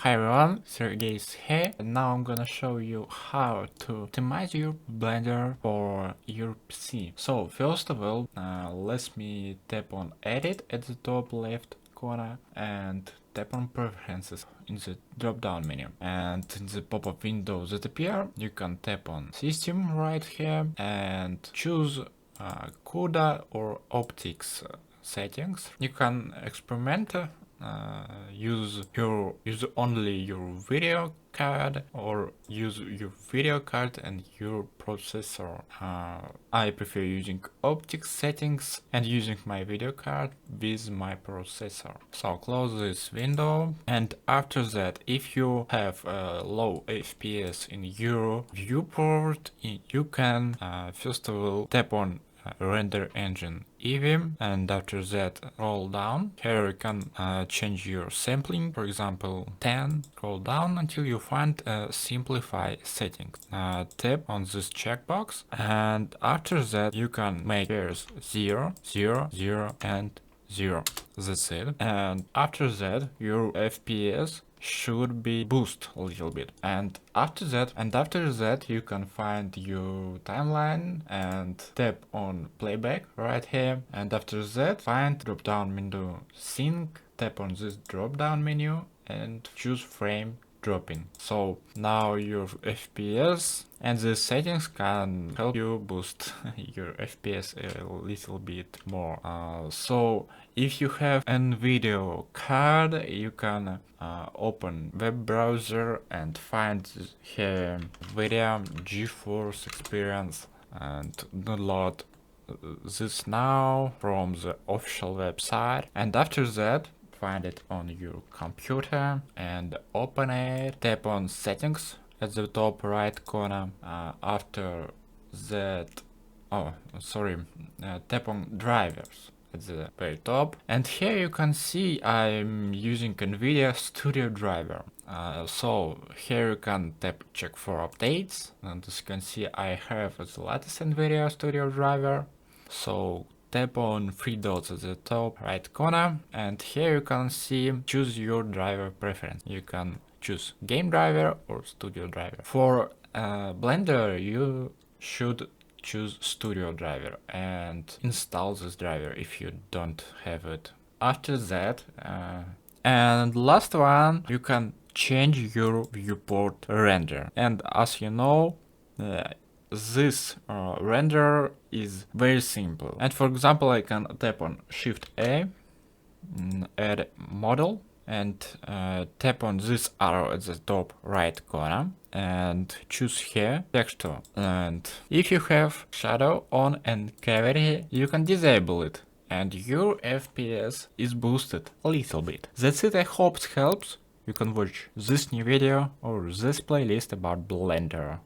Hi everyone, Sergey is here, and now I'm gonna show you how to optimize your Blender for your PC. So first of all, let me tap on Edit at the top left corner and tap on Preferences in the drop-down menu. And in the pop-up window that appear, you can tap on System right here and choose CUDA or Optics settings. You can experiment. Use only your video card or use your video card and your processor. I prefer using optics settings and using my video card with my processor. So close this window, and after that, if you have a low FPS in your viewport, you can first of all tap on render engine Eevee, and after that roll down. Here you can change your sampling, for example 10. Scroll down until you find simplify settings. Tap on this checkbox, and after that you can make pairs 0, 0, 0 and 0. That's it. And after that your FPS should be boost a little bit, and after that you can find your timeline and tap on playback right here, and after that find drop down menu sync, tap on this drop down menu and choose frame dropping. So now your FPS and the settings can help you boost your FPS a little bit more. So if you have a video card, you can open web browser and find here video GeForce Experience and download this now from the official website, and after that find it on your computer and open it. Tap on settings at the top right corner. After that, tap on drivers at the very top, and here you can see I'm using NVIDIA Studio driver. So here you can tap check for updates, and as you can see I have the latest NVIDIA Studio driver. So tap on three dots at the top right corner, and here you can see choose your driver preference. You can choose game driver or studio driver. For Blender you should choose studio driver and install this driver if you don't have it. After that, and last one, you can change your viewport render, and as you know, this render is very simple. And for example, I can tap on Shift A, add model, and tap on this arrow at the top right corner and choose here texture. And if you have shadow on and cavity, you can disable it, and your FPS is boosted a little bit. That's it. I hope it helps. You can watch this new video or this playlist about Blender.